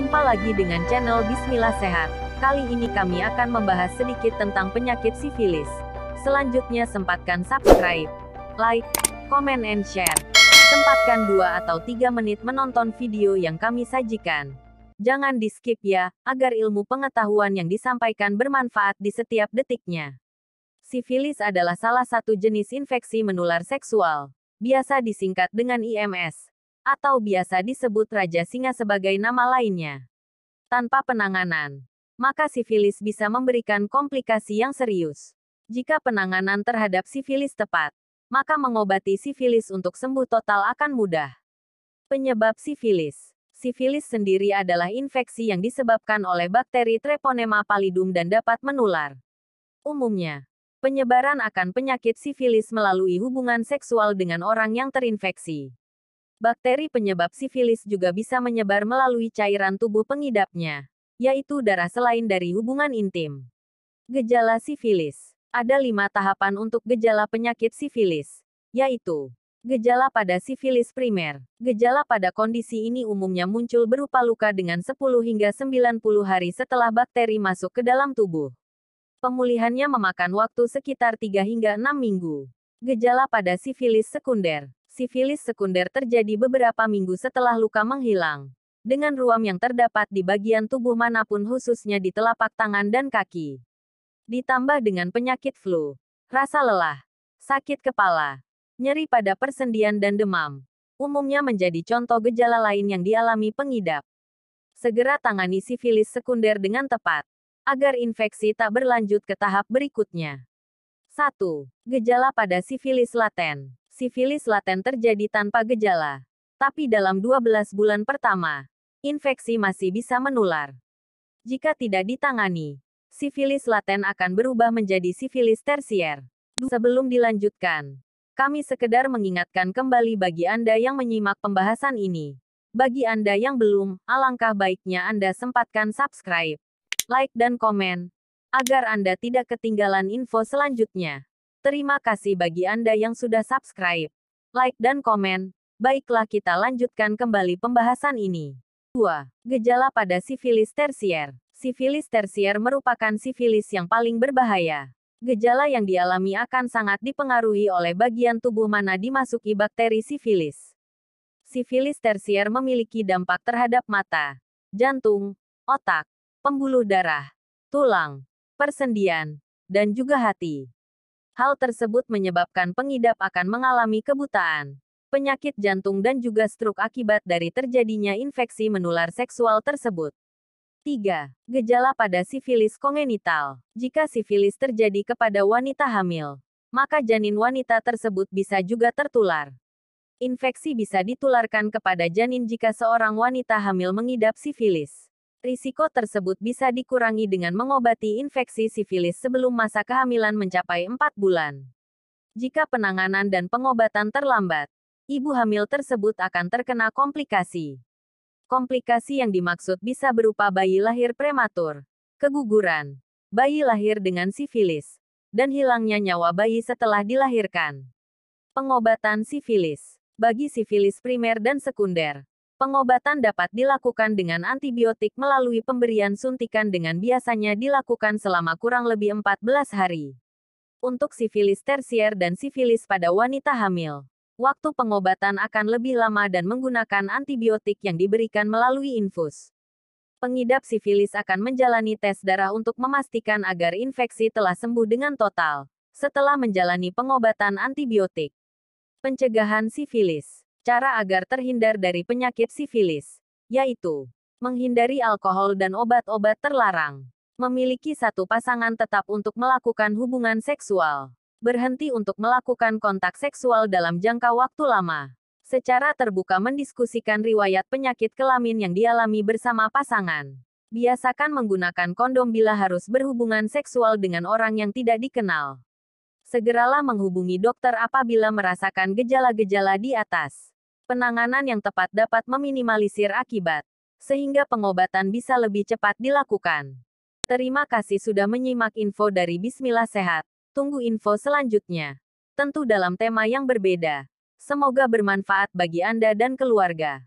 Jumpa lagi dengan channel Bismillah Sehat. Kali ini kami akan membahas sedikit tentang penyakit sifilis. Selanjutnya sempatkan subscribe, like, comment and share. Sempatkan 2 atau 3 menit menonton video yang kami sajikan. Jangan di skip ya, agar ilmu pengetahuan yang disampaikan bermanfaat di setiap detiknya. Sifilis adalah salah satu jenis infeksi menular seksual. Biasa disingkat dengan IMS, atau biasa disebut Raja Singa sebagai nama lainnya. Tanpa penanganan, maka sifilis bisa memberikan komplikasi yang serius. Jika penanganan terhadap sifilis tepat, maka mengobati sifilis untuk sembuh total akan mudah. Penyebab sifilis. Sifilis sendiri adalah infeksi yang disebabkan oleh bakteri Treponema pallidum dan dapat menular. Umumnya, penyebaran akan penyakit sifilis melalui hubungan seksual dengan orang yang terinfeksi. Bakteri penyebab sifilis juga bisa menyebar melalui cairan tubuh pengidapnya, yaitu darah selain dari hubungan intim. Gejala sifilis. Ada 5 tahapan untuk gejala penyakit sifilis, yaitu gejala pada sifilis primer. Gejala pada kondisi ini umumnya muncul berupa luka dengan 10 hingga 90 hari setelah bakteri masuk ke dalam tubuh. Pemulihannya memakan waktu sekitar 3 hingga 6 minggu. Gejala pada sifilis sekunder. Sifilis sekunder terjadi beberapa minggu setelah luka menghilang, dengan ruam yang terdapat di bagian tubuh manapun khususnya di telapak tangan dan kaki. Ditambah dengan penyakit flu, rasa lelah, sakit kepala, nyeri pada persendian dan demam, umumnya menjadi contoh gejala lain yang dialami pengidap. Segera tangani sifilis sekunder dengan tepat, agar infeksi tak berlanjut ke tahap berikutnya. 1. Gejala pada sifilis laten. Sifilis laten terjadi tanpa gejala, tapi dalam 12 bulan pertama, infeksi masih bisa menular. Jika tidak ditangani, sifilis laten akan berubah menjadi sifilis tersier. Sebelum dilanjutkan, kami sekedar mengingatkan kembali bagi Anda yang menyimak pembahasan ini. Bagi Anda yang belum, alangkah baiknya Anda sempatkan subscribe, like dan komen, agar Anda tidak ketinggalan info selanjutnya. Terima kasih bagi Anda yang sudah subscribe, like dan komen. Baiklah kita lanjutkan kembali pembahasan ini. 2. Gejala pada sifilis tersier. Sifilis tersier merupakan sifilis yang paling berbahaya. Gejala yang dialami akan sangat dipengaruhi oleh bagian tubuh mana dimasuki bakteri sifilis. Sifilis tersier memiliki dampak terhadap mata, jantung, otak, pembuluh darah, tulang, persendian, dan juga hati. Hal tersebut menyebabkan pengidap akan mengalami kebutaan, penyakit jantung dan juga stroke akibat dari terjadinya infeksi menular seksual tersebut. 3. Gejala pada sifilis kongenital. Jika sifilis terjadi kepada wanita hamil, maka janin wanita tersebut bisa juga tertular. Infeksi bisa ditularkan kepada janin jika seorang wanita hamil mengidap sifilis. Risiko tersebut bisa dikurangi dengan mengobati infeksi sifilis sebelum masa kehamilan mencapai 4 bulan. Jika penanganan dan pengobatan terlambat, ibu hamil tersebut akan terkena komplikasi. Komplikasi yang dimaksud bisa berupa bayi lahir prematur, keguguran, bayi lahir dengan sifilis, dan hilangnya nyawa bayi setelah dilahirkan. Pengobatan sifilis. Bagi sifilis primer dan sekunder, pengobatan dapat dilakukan dengan antibiotik melalui pemberian suntikan dengan biasanya dilakukan selama kurang lebih 14 hari. Untuk sifilis tersier dan sifilis pada wanita hamil, waktu pengobatan akan lebih lama dan menggunakan antibiotik yang diberikan melalui infus. Pengidap sifilis akan menjalani tes darah untuk memastikan agar infeksi telah sembuh dengan total, setelah menjalani pengobatan antibiotik. Pencegahan sifilis. Cara agar terhindar dari penyakit sifilis, yaitu menghindari alkohol dan obat-obat terlarang, memiliki satu pasangan tetap untuk melakukan hubungan seksual, berhenti untuk melakukan kontak seksual dalam jangka waktu lama, secara terbuka mendiskusikan riwayat penyakit kelamin yang dialami bersama pasangan, biasakan menggunakan kondom bila harus berhubungan seksual dengan orang yang tidak dikenal. Segeralah menghubungi dokter apabila merasakan gejala-gejala di atas. Penanganan yang tepat dapat meminimalisir akibat, sehingga pengobatan bisa lebih cepat dilakukan. Terima kasih sudah menyimak info dari Bismillah Sehat. Tunggu info selanjutnya. Tentu dalam tema yang berbeda. Semoga bermanfaat bagi Anda dan keluarga.